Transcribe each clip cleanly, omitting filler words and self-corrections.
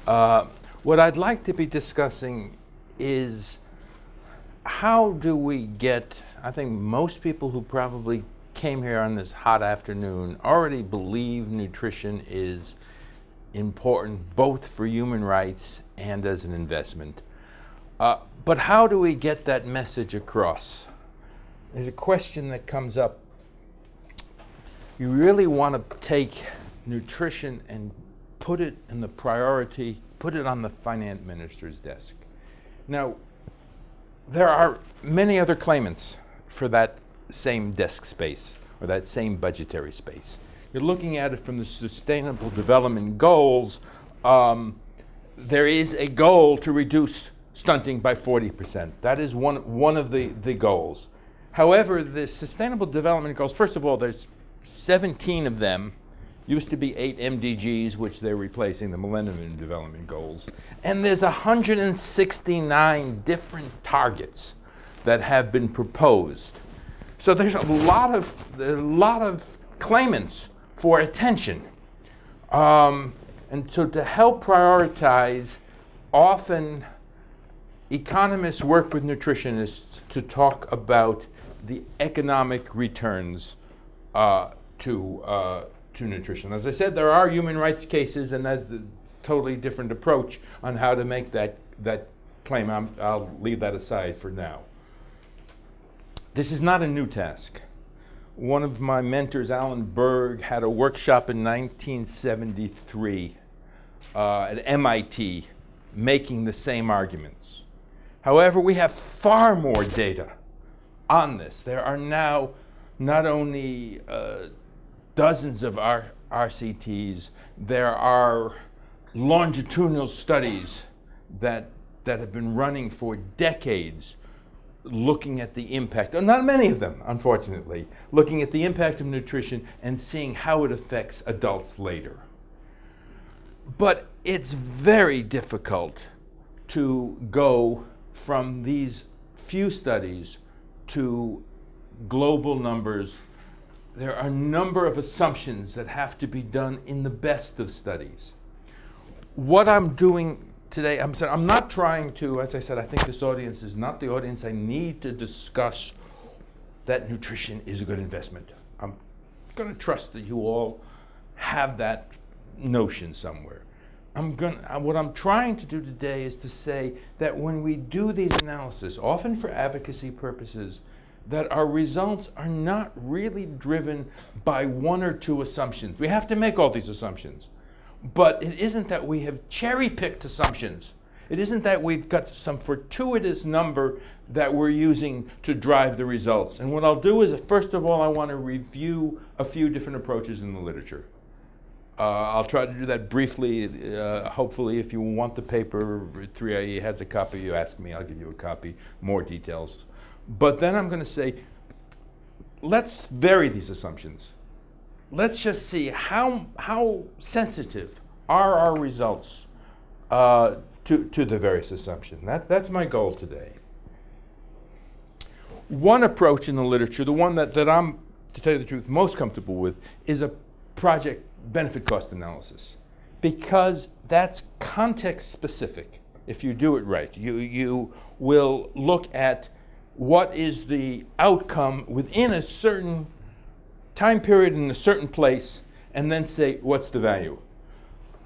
Uh, what I'd like to be discussing is how do we get, I think most people who probably came here on this hot afternoon already believe nutrition is important both for human rights and as an investment. But how do we get that message across? There's a question that comes up. You really want to take nutrition and put it in the priority, put it on the finance minister's desk. Now, there are many other claimants for that same desk space or that same budgetary space. You're looking at it from the Sustainable Development Goals. There is a goal to reduce stunting by 40%. That is one of the goals. However, the Sustainable Development Goals, first of all, there's 17 of them. Used to be 8 MDGs, which they're replacing, the Millennium Development Goals. And there's 169 different targets that have been proposed. So there's a lot of claimants for attention. And so to help prioritize, often economists work with nutritionists to talk about the economic returns to nutrition. As I said, there are human rights cases, and that's the totally different approach on how to make that claim. I'll leave that aside for now. This is not a new task. One of my mentors, Alan Berg, had a workshop in 1973 at MIT making the same arguments. However, we have far more data on this. There are now not only dozens of RCTs, there are longitudinal studies that have been running for decades looking at the impact, not many of them, unfortunately, looking at the impact of nutrition and seeing how it affects adults later. But it's very difficult to go from these few studies to global numbers. There are a number of assumptions that have to be done in the best of studies. What I'm doing today, I'm not trying to, as I said, I think this audience is not the audience I need to discuss that nutrition is a good investment. I'm going to trust that you all have that notion somewhere. What I'm trying to do today is to say that when we do these analyses, often for advocacy purposes, that our results are not really driven by one or two assumptions. We have to make all these assumptions. But it isn't that we have cherry-picked assumptions. It isn't that we've got some fortuitous number that we're using to drive the results. And what I'll do is, first of all, I want to review a few different approaches in the literature. I'll try to do that briefly. Hopefully, if you want the paper, 3IE has a copy, you ask me, I'll give you a copy, more details. But then I'm going to say, let's vary these assumptions. Let's just see how sensitive are our results to the various assumptions. That's my goal today. One approach in the literature, the one that I'm, to tell you the truth, most comfortable with, is a project benefit cost analysis, because that's context specific. If you do it right, you will look at what is the outcome within a certain time period in a certain place, and then say, what's the value?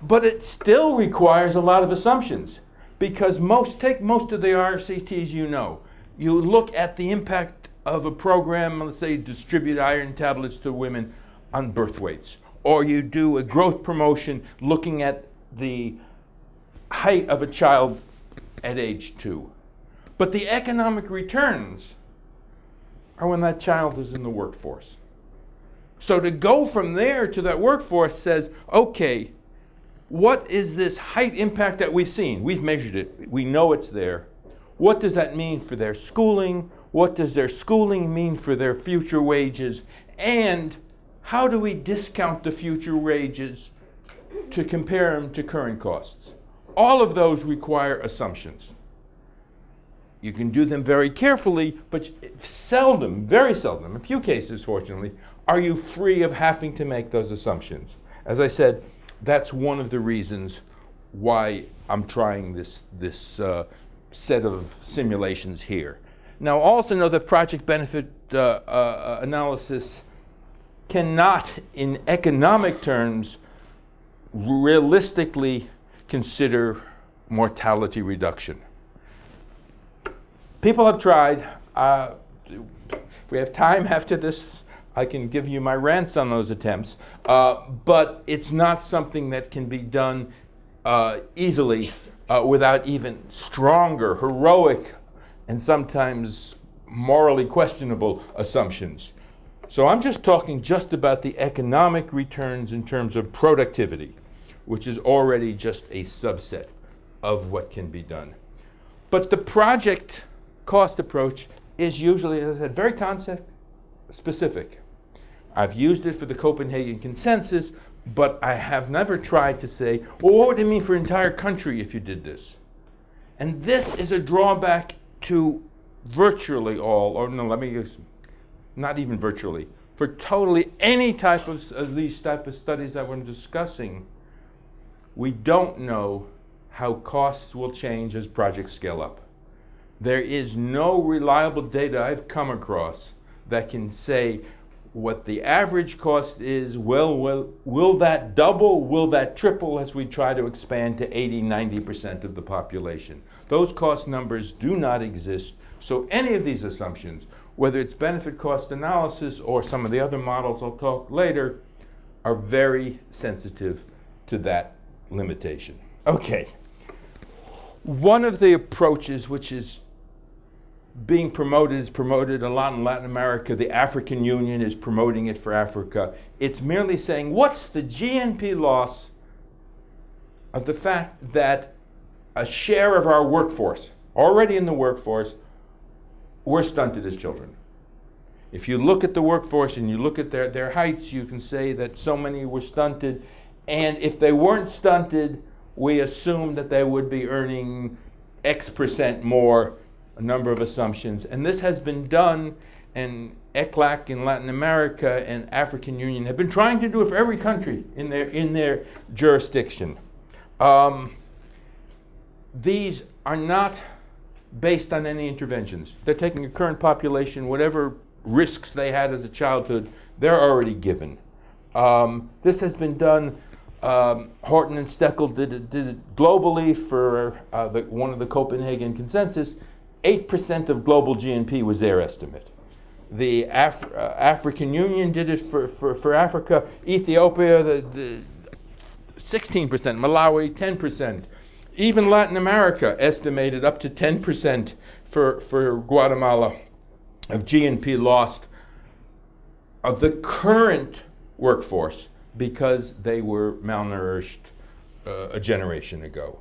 But it still requires a lot of assumptions, because take most of the RCTs you know. You look at the impact of a program, let's say distribute iron tablets to women, on birth weights. Or you do a growth promotion looking at the height of a child at age 2. But the economic returns are when that child is in the workforce. So to go from there to that workforce says, okay, what is this height impact that we've seen? We've measured it. We know it's there. What does that mean for their schooling? What does their schooling mean for their future wages? And how do we discount the future wages to compare them to current costs? All of those require assumptions. You can do them very carefully, but seldom, very seldom, in a few cases, fortunately, are you free of having to make those assumptions. As I said, that's one of the reasons why I'm trying this set of simulations here. Now, also know that project benefit analysis cannot, in economic terms, realistically consider mortality reduction. People have tried. If we have time after this, I can give you my rants on those attempts, but it's not something that can be done easily without even stronger, heroic, and sometimes morally questionable assumptions. So I'm just talking just about the economic returns in terms of productivity, which is already just a subset of what can be done. But the project cost approach is usually, as I said, very concept specific. I've used it for the Copenhagen consensus, but I have never tried to say, well, what would it mean for an entire country if you did this? And this is a drawback to virtually all, or no, let me use, not even virtually, for totally any type of these type of studies that we're discussing. We don't know how costs will change as projects scale up. There is no reliable data I've come across that can say what the average cost is. Will that double? Will that triple as we try to expand to 80, 90% of the population? Those cost numbers do not exist. So any of these assumptions, whether it's benefit cost analysis or some of the other models I'll talk later, are very sensitive to that limitation. Okay. One of the approaches which is promoted a lot in Latin America. The African Union is promoting it for Africa. It's merely saying, what's the GNP loss of the fact that a share of our workforce, already in the workforce, were stunted as children? If you look at the workforce and you look at their heights, you can say that so many were stunted. And if they weren't stunted, we assume that they would be earning X percent more, a number of assumptions. And this has been done, and ECLAC in Latin America and African Union have been trying to do it for every country in their jurisdiction. These are not based on any interventions. They're taking a current population, whatever risks they had as a childhood, they're already given. This has been done. Horton and Steckel did it globally for one of the Copenhagen consensus. 8% of global GNP was their estimate. The African Union did it for Africa. Ethiopia, the 16%. Malawi, 10%. Even Latin America estimated up to 10% for Guatemala of GNP lost of the current workforce because they were malnourished a generation ago.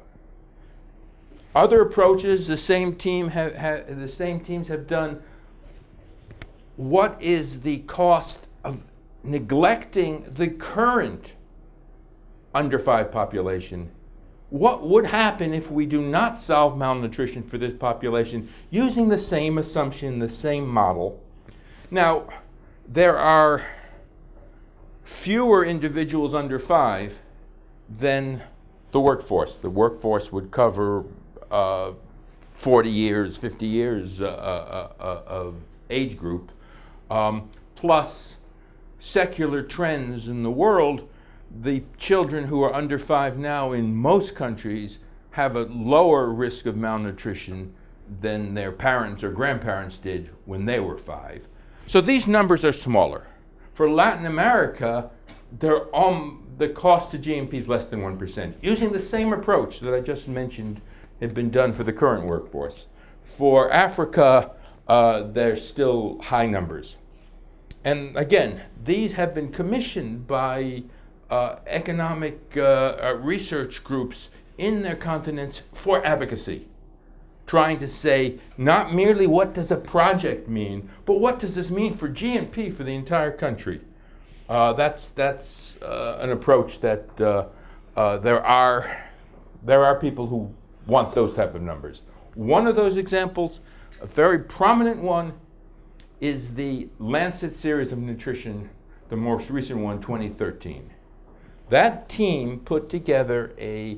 Other approaches, the same teams have done. What is the cost of neglecting the current under 5 population? What would happen if we do not solve malnutrition for this population using the same assumption, the same model? Now, there are fewer individuals under 5 than the workforce. The workforce would cover 40 years, 50 years of age group, plus secular trends in the world. The children who are under 5 now in most countries have a lower risk of malnutrition than their parents or grandparents did when they were 5. So these numbers are smaller. For Latin America, the cost to GNP is less than 1%, using the same approach that I just mentioned had been done for the current workforce. For Africa, there's still high numbers. And again, these have been commissioned by economic research groups in their continents for advocacy, trying to say not merely what does a project mean, but what does this mean for GNP for the entire country. That's an approach that there are people who want those type of numbers. One of those examples, a very prominent one, is the Lancet series of nutrition, the most recent one, 2013. That team put together a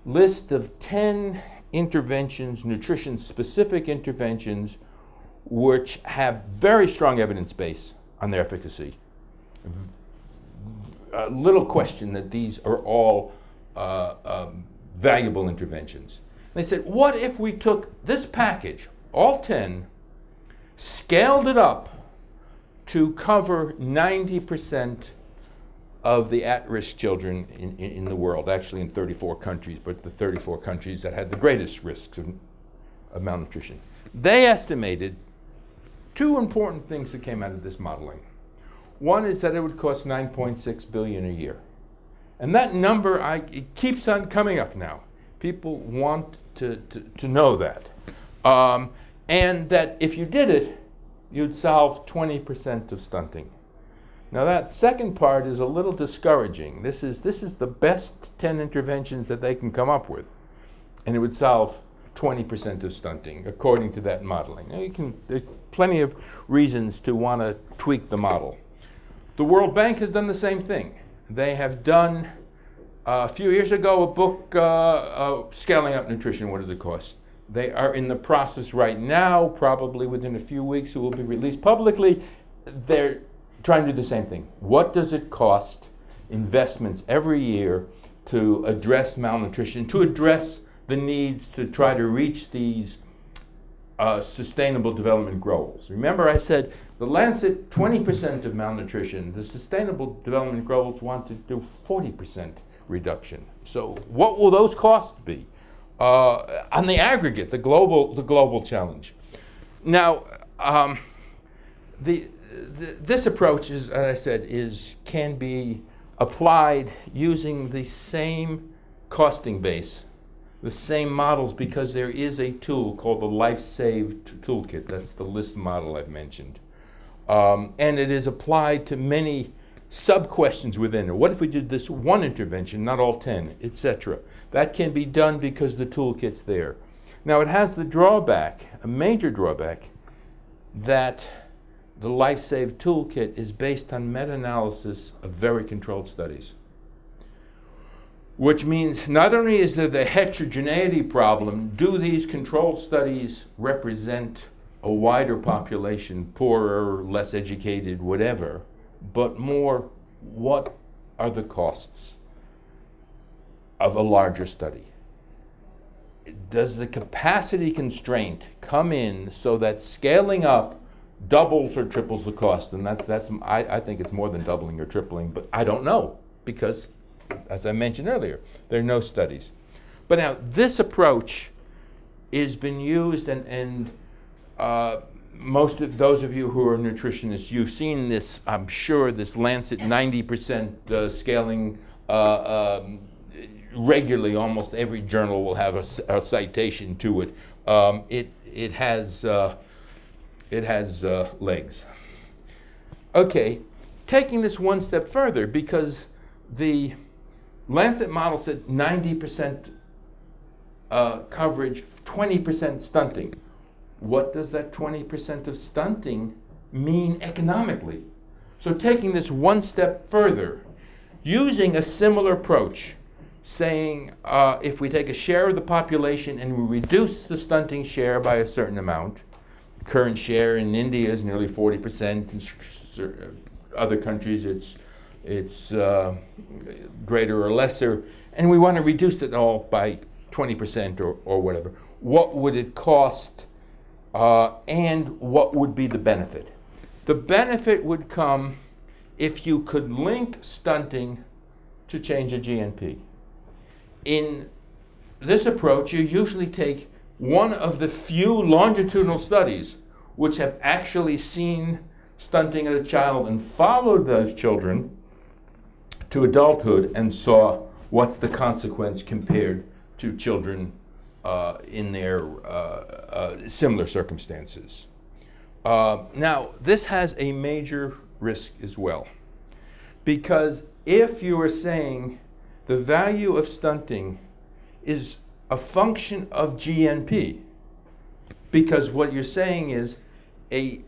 list of 10 interventions, nutrition-specific interventions, which have very strong evidence base on their efficacy. Little question that these are all valuable interventions. They said, what if we took this package, all 10, scaled it up to cover 90% of the at-risk children in the world, actually in 34 countries, but the 34 countries that had the greatest risks of malnutrition. They estimated two important things that came out of this modeling. One is that it would cost $9.6 billion a year. And that number, it keeps on coming up now. People want to know that. And that if you did it, you'd solve 20% of stunting. Now that second part is a little discouraging. This is the best 10 interventions that they can come up with. And it would solve 20% of stunting, according to that modeling. Now there's plenty of reasons to want to tweak the model. The World Bank has done the same thing. They have done, a few years ago, a book, Scaling Up Nutrition, What Does It Cost? They are in the process right now, probably within a few weeks it will be released publicly. They're trying to do the same thing. What does it cost, investments every year, to address malnutrition, to address the needs to try to reach these sustainable development goals? Remember I said the Lancet, 20% of malnutrition. The Sustainable Development Goals want to do 40% reduction. So what will those costs be? On the aggregate, the global challenge. Now, this approach, as I said, can be applied using the same costing base, the same models, because there is a tool called the LifeSave Toolkit. That's the list model I've mentioned. And it is applied to many sub-questions within it. What if we did this one intervention, not all 10, etc.? That can be done because the toolkit's there. Now it has the drawback, a major drawback, that the LifeSave Toolkit is based on meta-analysis of very controlled studies. Which means not only is there the heterogeneity problem, do these controlled studies represent a wider population, poorer, less educated, whatever, but more, what are the costs of a larger study? Does the capacity constraint come in so that scaling up doubles or triples the cost? And I think it's more than doubling or tripling, but I don't know, because as I mentioned earlier, there are no studies. But now this approach has been used, and most of those of you who are nutritionists, you've seen this, I'm sure, this Lancet 90% scaling regularly. Almost every journal will have a citation to it. It has legs. Okay, taking this one step further, because the Lancet model said 90% coverage, 20% stunting. What does that 20% of stunting mean economically? So taking this one step further, using a similar approach, saying if we take a share of the population and we reduce the stunting share by a certain amount, current share in India is nearly 40%, in other countries it's greater or lesser, and we want to reduce it all by 20% or whatever. What would it cost, and what would be the benefit? The benefit would come if you could link stunting to change of GNP. In this approach, you usually take one of the few longitudinal studies which have actually seen stunting in a child and followed those children to adulthood and saw what's the consequence compared to children in their similar circumstances. Now, this has a major risk as well, because if you are saying the value of stunting is a function of GNP, because what you're saying is a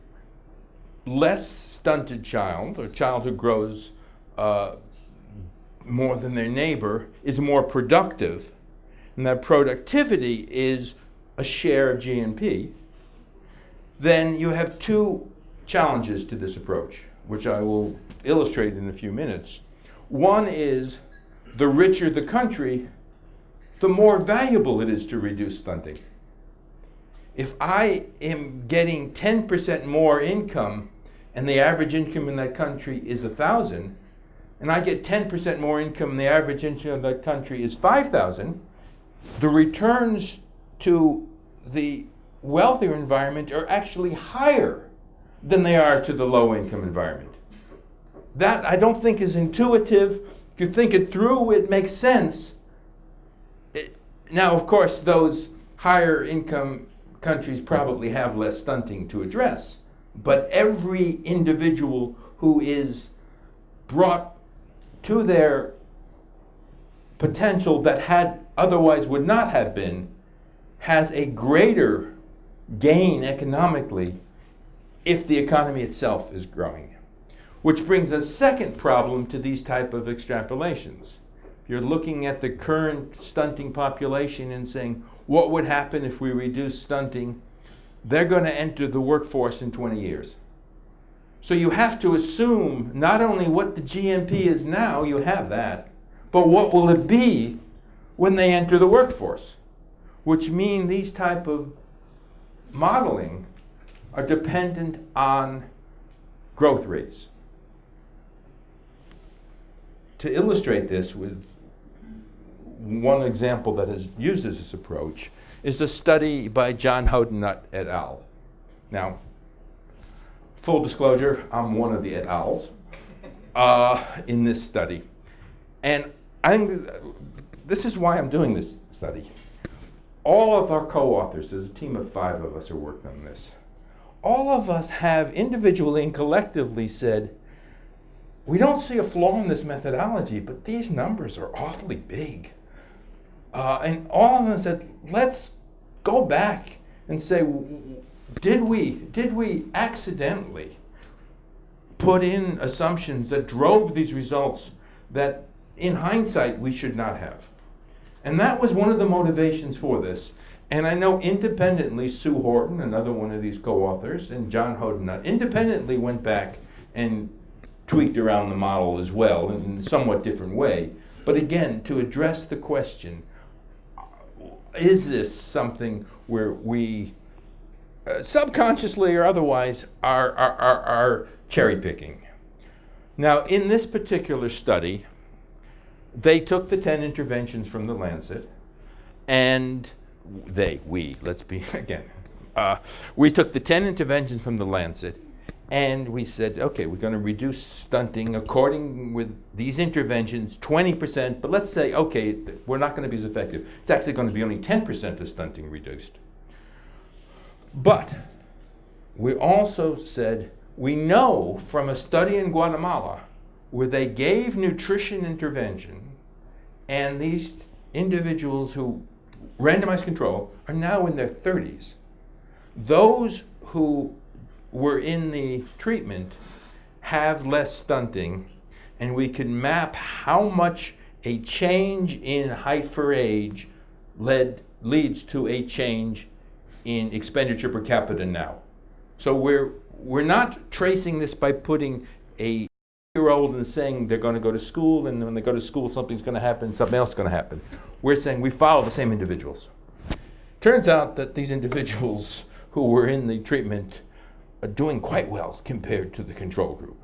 less stunted child, or a child who grows more than their neighbor, is more productive. and that productivity is a share of GNP, then you have two challenges to this approach, which I will illustrate in a few minutes. One is, the richer the country, the more valuable it is to reduce stunting. If I am getting 10% more income, and the average income in that country is 1,000, and I get 10% more income and the average income of that country is 5,000, the returns to the wealthier environment are actually higher than they are to the low-income environment. That I don't think is intuitive. If you think it through, it makes sense. Now, of course, those higher income countries probably have less stunting to address, but every individual who is brought to their potential that had otherwise would not have been has a greater gain economically if the economy itself is growing. Which brings a second problem to these type of extrapolations. If you're looking at the current stunting population and saying, what would happen if we reduce stunting? They're going to enter the workforce in 20 years. So you have to assume not only what the GNP is now, you have that, but what will it be when they enter the workforce? Which mean these type of modeling are dependent on growth rates. To illustrate this with one example that has used this approach is a study by John Hodenut et al. Now, full disclosure, I'm one of the et als in this study. And this is why I'm doing this study. All of our co-authors, there's a team of 5 of us who worked on this, all of us have individually and collectively said, we don't see a flaw in this methodology, but these numbers are awfully big. And all of them said, let's go back and say, did we accidentally put in assumptions that drove these results that in hindsight we should not have? And that was one of the motivations for this. And I know independently, Sue Horton, another one of these co-authors, and John Hodenut independently went back and tweaked around the model as well in a somewhat different way. But again, to address the question, is this something where we subconsciously or otherwise are cherry picking? Now, in this particular study, they took the 10 interventions from the Lancet, and we took the 10 interventions from the Lancet, and we said, okay, we're going to reduce stunting according with these interventions 20%, but let's say, okay, we're not going to be as effective. It's actually going to be only 10% of stunting reduced. But we also said, we know from a study in Guatemala where they gave nutrition intervention, and these individuals who randomized control are now in their 30s. Those who were in the treatment have less stunting, and we can map how much a change in height for age leads to a change in expenditure per capita now. So we're not tracing this by putting a year-old and saying they're going to go to school, and when they go to school something's going to happen, something else is going to happen. We're saying we follow the same individuals. Turns out that these individuals who were in the treatment are doing quite well compared to the control group.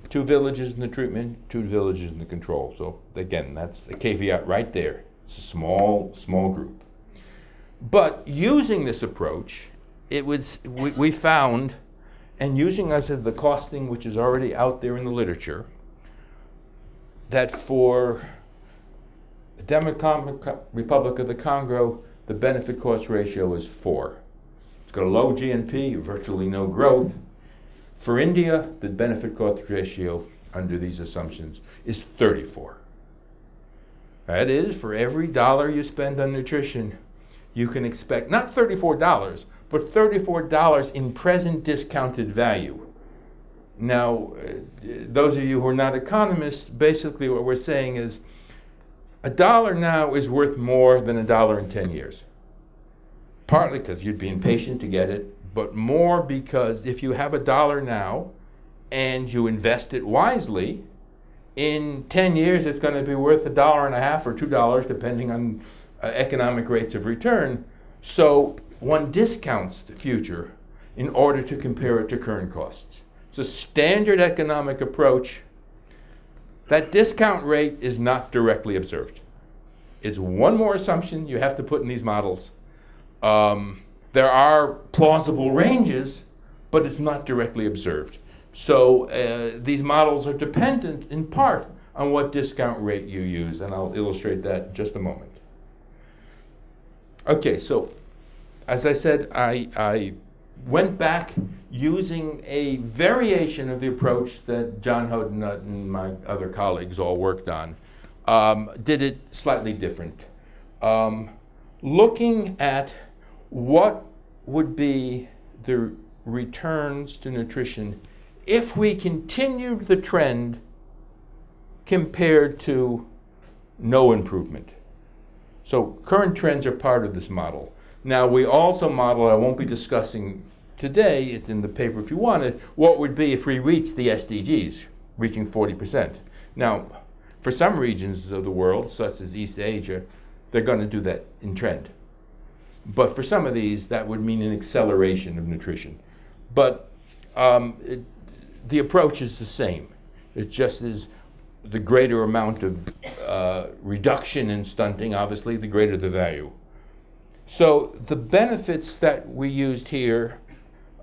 2 villages in the treatment, 2 villages in the control. So again, that's a caveat right there. It's a small group. But using this approach, we found, and using us as the costing which is already out there in the literature, that for the Democratic Republic of the Congo, the benefit cost ratio is 4. It's got a low GNP, virtually no growth. For India, the benefit cost ratio under these assumptions is 34. That is, for every dollar you spend on nutrition, you can expect not $34, but $34 in present discounted value. Now, those of you who are not economists, basically what we're saying is $1 now is worth more than $1 in 10 years. Partly because you'd be impatient to get it, but more because if you have $1 now and you invest it wisely, in 10 years it's going to be worth $1.50 or $2, depending on economic rates of return. So one discounts the future in order to compare it to current costs. It's a standard economic approach. That discount rate is not directly observed. It's one more assumption you have to put in these models. There are plausible ranges, but it's not directly observed. So these models are dependent in part on what discount rate you use, and I'll illustrate that in just a moment. Okay, so as I said, I went back using a variation of the approach that John Hodenut and my other colleagues all worked on. Did it slightly different. Looking at what would be the returns to nutrition if we continued the trend compared to no improvement. So current trends are part of this model. Now we also model, I won't be discussing today, it's in the paper if you want it, what would be if we reached the SDGs, reaching 40%. Now, for some regions of the world, such as East Asia, they're going to do that in trend. But for some of these, that would mean an acceleration of nutrition. But the approach is the same. It just is the greater amount of reduction in stunting, obviously, the greater the value. So the benefits that we used here,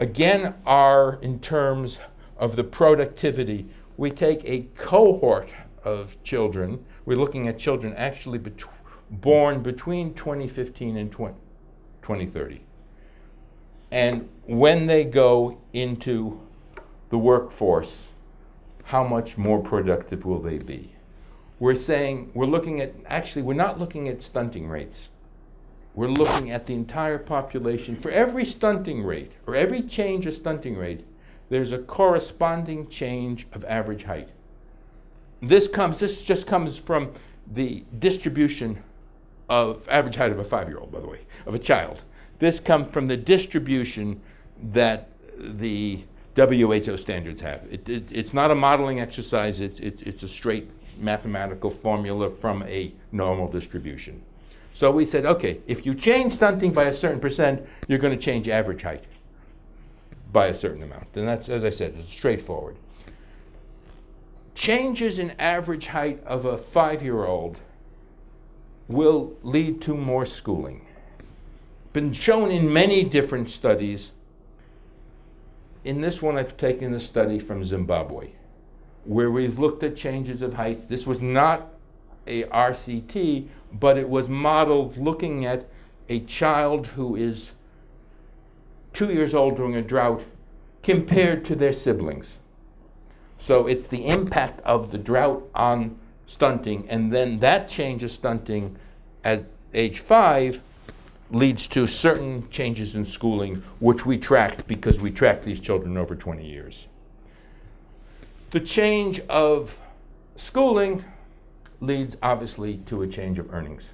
again, are in terms of the productivity. We take a cohort of children. We're looking at children actually born between 2015 and 2030. And when they go into the workforce, how much more productive will they be? We're looking at, actually, we're not looking at stunting rates. We're looking at the entire population. For every stunting rate, or every change of stunting rate, there's a corresponding change of average height. This just comes from the distribution of average height of a 5-year-old, by the way, of a child. This comes from the distribution that the WHO standards have. It's not a modeling exercise, it's a straight mathematical formula from a normal distribution. So we said, okay, if you change stunting by a certain percent, you're going to change average height by a certain amount. And that's, as I said, it's straightforward. Changes in average height of a 5-year-old will lead to more schooling. Been shown in many different studies. In this one, I've taken a study from Zimbabwe, where we've looked at changes of heights. This was not a RCT, but it was modeled looking at a child who is 2 years old during a drought compared to their siblings. So it's the impact of the drought on stunting, and then that change of stunting at age 5 leads to certain changes in schooling, which we tracked because we tracked these children over 20 years. The change of schooling leads obviously to a change of earnings.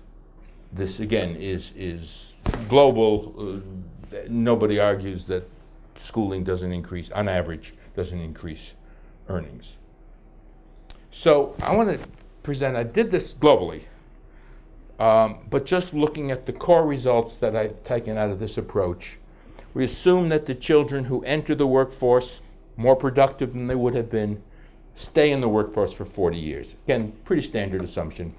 This again is global. Nobody argues that schooling doesn't increase, on average, doesn't increase earnings. So I want to present, I did this globally, but just looking at the core results that I've taken out of this approach, we assume that the children who enter the workforce, more productive than they would have been, stay in the workforce for 40 years. Again, pretty standard assumption.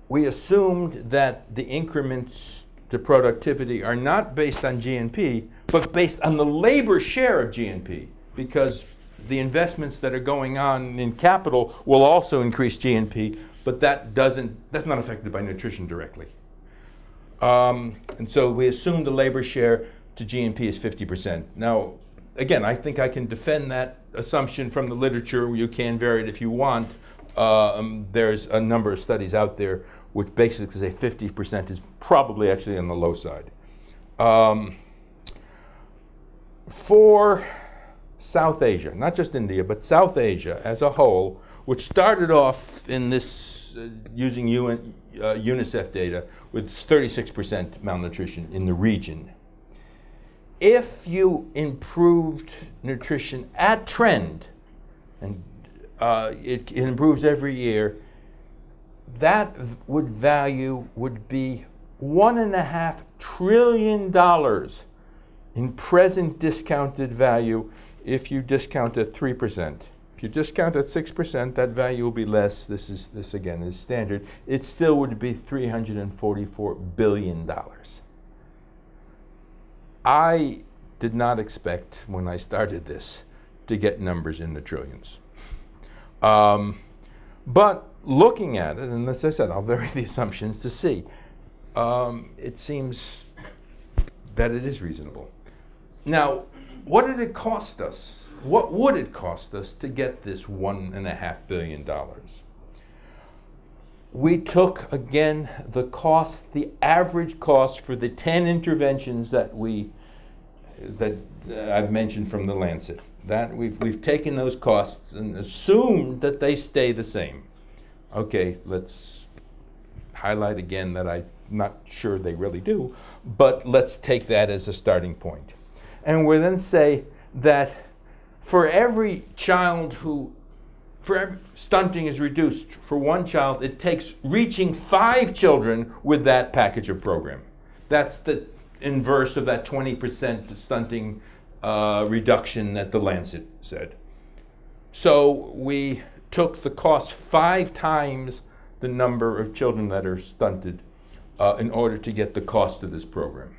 We assumed that the increments to productivity are not based on GNP, but based on the labor share of GNP, because the investments that are going on in capital will also increase GNP, but that's not affected by nutrition directly. And so we assume the labor share to GNP is 50%. Now, again, I think I can defend that assumption from the literature. You can vary it if you want. There's a number of studies out there which basically say 50% is probably actually on the low side. For South Asia, not just India, but South Asia as a whole, which started off in this using UNICEF data with 36% malnutrition in the region. If you improved nutrition at trend, and it improves every year, that value would be $1.5 trillion in present discounted value if you discount at 3%. If you discount at 6%, that value will be less. This again is standard. It still would be $344 billion. I did not expect when I started this to get numbers in the trillions. But looking at it, and as I said, I'll vary the assumptions to see, it seems that it is reasonable. Now, what did it cost us? What would it cost us to get this $1.5 billion? We took, again, the average cost for the 10 interventions that I've mentioned from the Lancet. That we've taken those costs and assumed that they stay the same. Okay, let's highlight again that I'm not sure they really do, but let's take that as a starting point. And we then say that for every child for every stunting is reduced for one child, it takes reaching 5 children with that package of program. That's the inverse of that 20% stunting reduction that the Lancet said. So we took the cost 5 times the number of children that are stunted in order to get the cost of this program.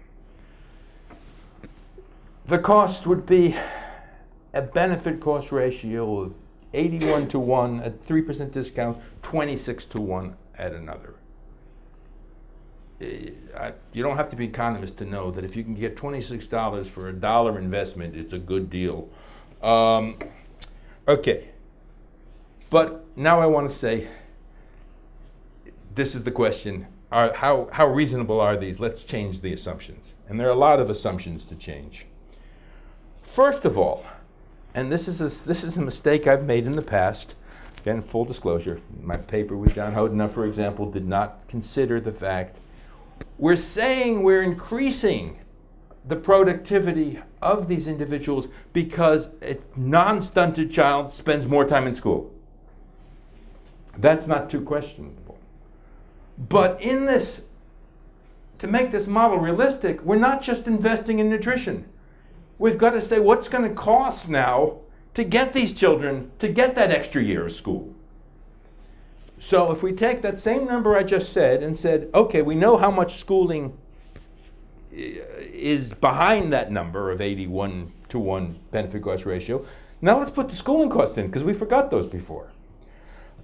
The cost would be a benefit cost ratio of 81 to 1 at 3% discount, 26 to 1 at another. You don't have to be an economist to know that if you can get $26 for $1 investment, it's a good deal. Okay, but now I want to say, this is the question, how reasonable are these? Let's change the assumptions. And there are a lot of assumptions to change. First of all, and this is a mistake I've made in the past, again, full disclosure, my paper with John Hodena, for example, did not consider the fact we're saying we're increasing the productivity of these individuals because a non-stunted child spends more time in school. That's not too questionable. But in this, to make this model realistic, we're not just investing in nutrition. We've got to say what's going to cost now to get these children to get that extra year of school. So if we take that same number I just said and said, okay, we know how much schooling is behind that number of 81 to 1 benefit cost ratio, now let's put the schooling costs in because we forgot those before.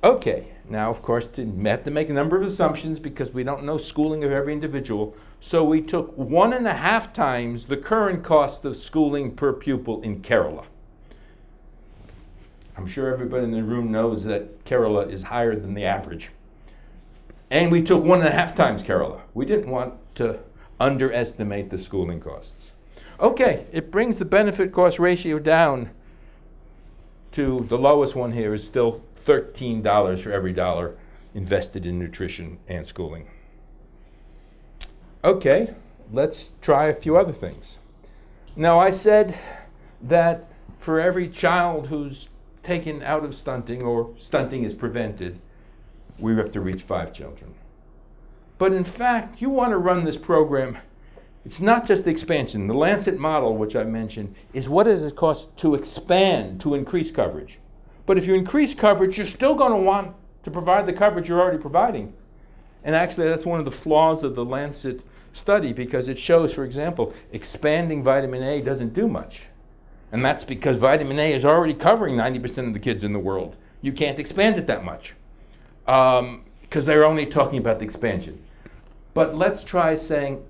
Okay, now of course we have to make a number of assumptions because we don't know schooling of every individual. So we took 1.5 times the current cost of schooling per pupil in Kerala. I'm sure everybody in the room knows that Kerala is higher than the average. And we took 1.5 times Kerala. We didn't want to underestimate the schooling costs. Okay, it brings the benefit cost ratio down to the lowest one here is still $13 for every dollar invested in nutrition and schooling. Okay, let's try a few other things. Now I said that for every child who's taken out of stunting or stunting is prevented, we have to reach 5 children. But in fact, you want to run this program, it's not just the expansion. The Lancet model, which I mentioned, is what does it cost to expand, to increase coverage. But if you increase coverage, you're still going to want to provide the coverage you're already providing. And actually, that's one of the flaws of the Lancet study because it shows, for example, expanding vitamin A doesn't do much. And that's because vitamin A is already covering 90% of the kids in the world. You can't expand it that much because they're only talking about the expansion. But let's try saying,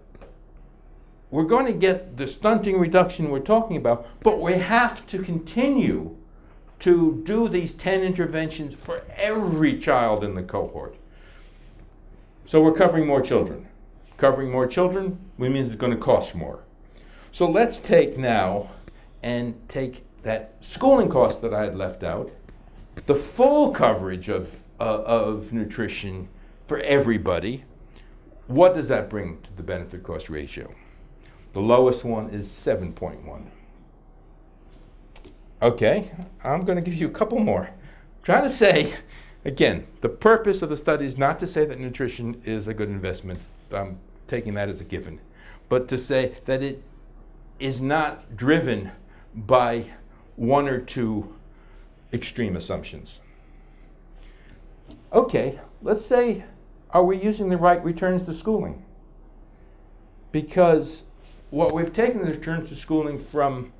we're going to get the stunting reduction we're talking about, but we have to continue to do these 10 interventions for every child in the cohort. So we're covering more children. Covering more children means it's going to cost more. So let's take now and take that schooling cost that I had left out, the full coverage of nutrition for everybody, what does that bring to the benefit cost ratio? The lowest one is 7.1. Okay, I'm going to give you a couple more. I'm trying to say, again, the purpose of the study is not to say that nutrition is a good investment. I'm taking that as a given. But to say that it is not driven by one or two extreme assumptions. Okay, let's say, are we using the right returns to schooling? Because what we've taken the returns to schooling from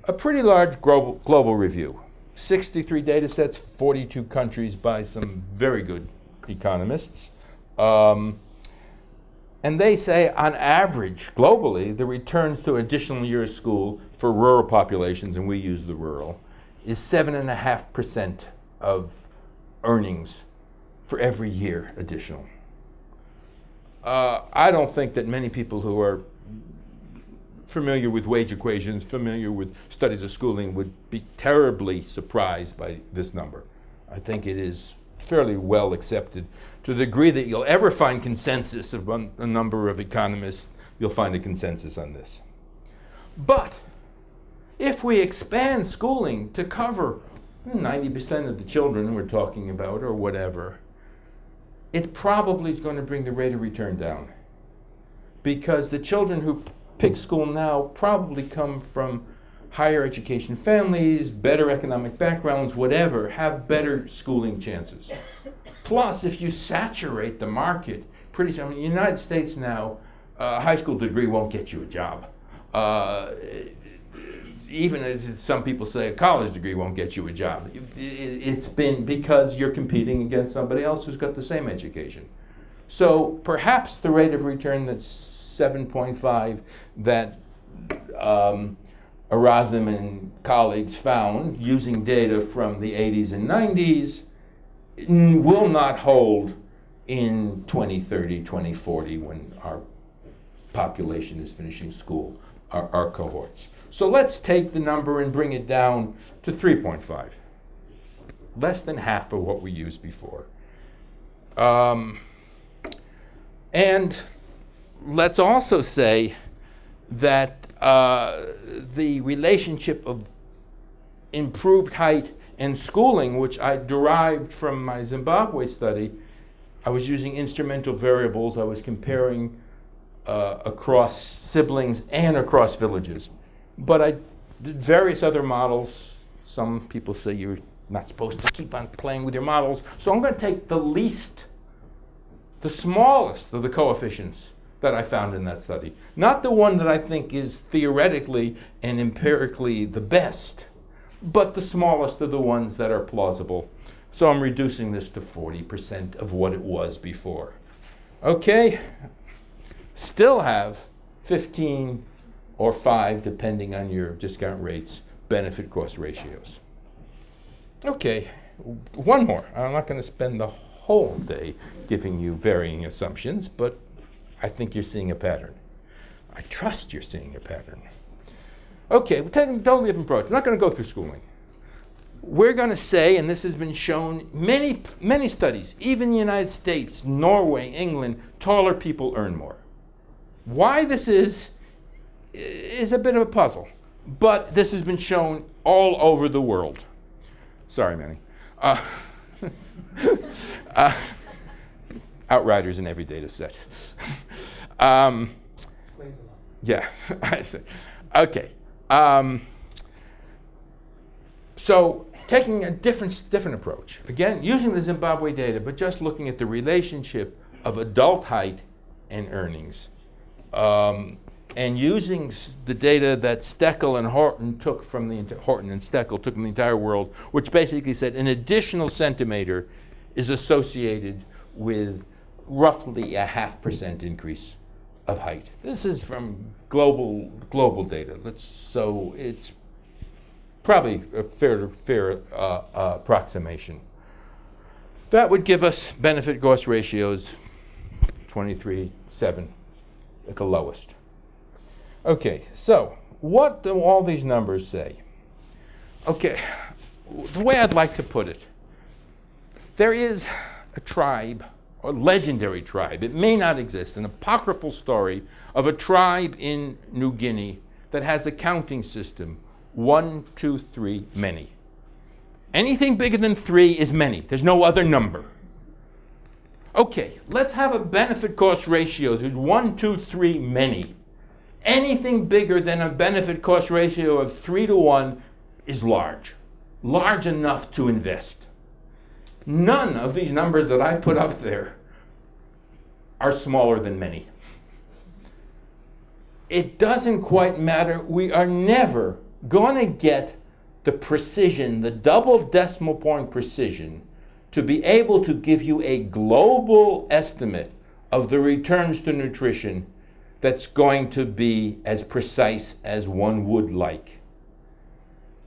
a pretty large global review, 63 data sets, 42 countries by some very good economists. And they say, on average, globally, the returns to additional year of school for rural populations, and we use the rural, is 7.5% of earnings for every year additional. I don't think that many people who are familiar with wage equations, familiar with studies of schooling, would be terribly surprised by this number. I think it is fairly well accepted. To the degree that you'll ever find consensus among a number of economists, you'll find a consensus on this. But if we expand schooling to cover 90% of the children we're talking about or whatever, it probably is going to bring the rate of return down. Because the children who pick school now probably come from higher education families, better economic backgrounds, whatever, have better schooling chances. Plus, if you saturate the market, pretty soon, in the United States now, a high school degree won't get you a job. Even as some people say a college degree won't get you a job. It's been because you're competing against somebody else who's got the same education. So perhaps the rate of return that's 7.5 that Erasm and colleagues found using data from the 80s and 90s will not hold in 2030, 2040 when our population is finishing school, our cohorts. So let's take the number and bring it down to 3.5. Less than half of what we used before. And let's also say that the relationship of improved height and schooling, which I derived from my Zimbabwe study, I was using instrumental variables. I was comparing across siblings and across villages. But I did various other models. Some people say you're not supposed to keep on playing with your models. So I'm going to take the smallest of the coefficients that I found in that study. Not the one that I think is theoretically and empirically the best, but the smallest of the ones that are plausible. So I'm reducing this to 40% of what it was before. Okay, still have 15 or 5, depending on your discount rates, benefit cost ratios. Okay, one more. I'm not going to spend the whole day giving you varying assumptions, but I think you're seeing a pattern. I trust you're seeing a pattern. Okay, we're taking a totally different approach. I'm not going to go through schooling. We're going to say, and this has been shown, many studies, even in the United States, Norway, England, taller people earn more. Why this is a bit of a puzzle, but this has been shown all over the world. Sorry, Manny. Outriders in every data set. Explains a lot. Yeah, I see. Okay. So taking a different approach, again, using the Zimbabwe data, but just looking at the relationship of adult height and earnings, and using the data that Steckel and Horton took from the entire world, which basically said an additional centimeter is associated with roughly a 0.5% increase of height. This is from global data. So it's probably a fair approximation. That would give us benefit cost ratios 23:7 at the lowest. Okay, so what do all these numbers say? Okay, the way I'd like to put it There is a tribe, or legendary tribe, it may not exist, an apocryphal story of a tribe in New Guinea that has a counting system, 1, 2, 3, many. Anything bigger than 3 is many. There's no other number. Okay, let's have a benefit cost ratio to 1, 2, 3, many. Anything bigger than a benefit cost ratio of 3 to 1 is large. Large enough to invest. None of these numbers that I put up there are smaller than many. It doesn't quite matter. We are never going to get the precision, the double decimal point precision, to be able to give you a global estimate of the returns to nutrition that's going to be as precise as one would like.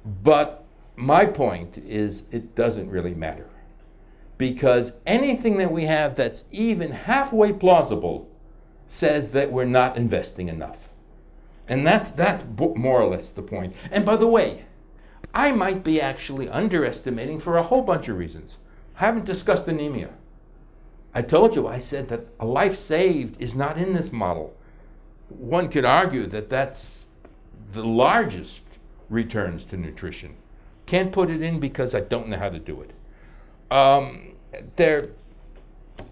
But my point is, it doesn't really matter. Because anything that we have that's even halfway plausible says that we're not investing enough. And that's more or less the point. And by the way, I might be actually underestimating for a whole bunch of reasons. I haven't discussed anemia. I told you, I said that a life saved is not in this model. One could argue that that's the largest returns to nutrition. Can't put it in because I don't know how to do it. There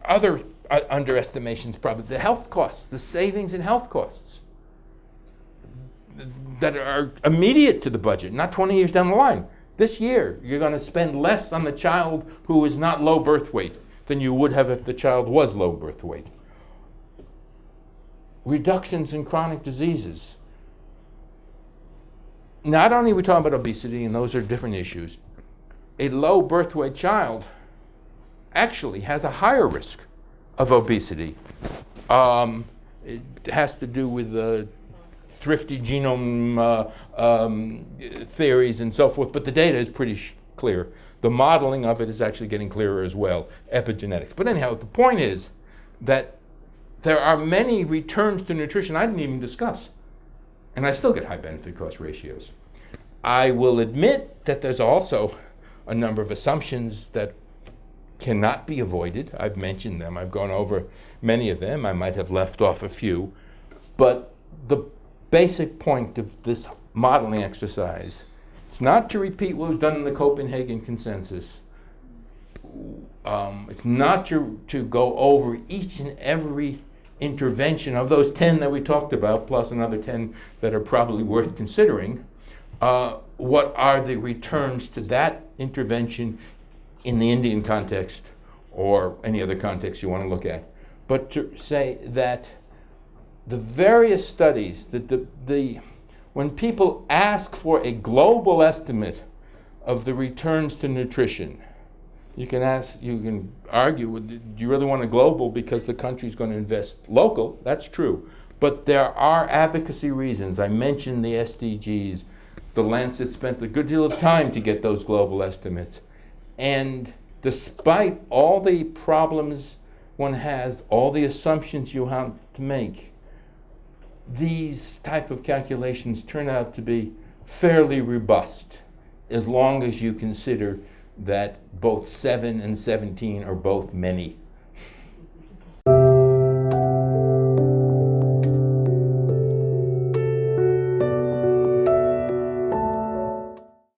are other underestimations, probably the health costs, the savings in health costs that are immediate to the budget, not 20 years down the line. This year, you're going to spend less on the child who is not low birth weight than you would have if the child was low birth weight. Reductions in chronic diseases. Not only are we talking about obesity, and those are different issues, a low birth weight child actually has a higher risk of obesity. It has to do with the thrifty genome theories and so forth, but the data is pretty clear. The modeling of it is actually getting clearer as well, epigenetics. But anyhow, the point is that there are many returns to nutrition I didn't even discuss, and I still get high benefit cost ratios. I will admit that there's also a number of assumptions that cannot be avoided. I've mentioned them. I've gone over many of them. I might have left off a few. But the basic point of this modeling exercise, it's not to repeat what was done in the Copenhagen consensus. It's not to go over each and every intervention of those 10 that we talked about, plus another 10 that are probably worth considering. What are the returns to that intervention in the Indian context or any other context you want to look at? But to say that the various studies, when people ask for a global estimate of the returns to nutrition, you can argue, do you really want a global because the country's going to invest local? That's true. But there are advocacy reasons. I mentioned the SDGs. The Lancet spent a good deal of time to get those global estimates. And despite all the problems one has, all the assumptions you have to make, these type of calculations turn out to be fairly robust, as long as you consider that both 7 and 17 are both many.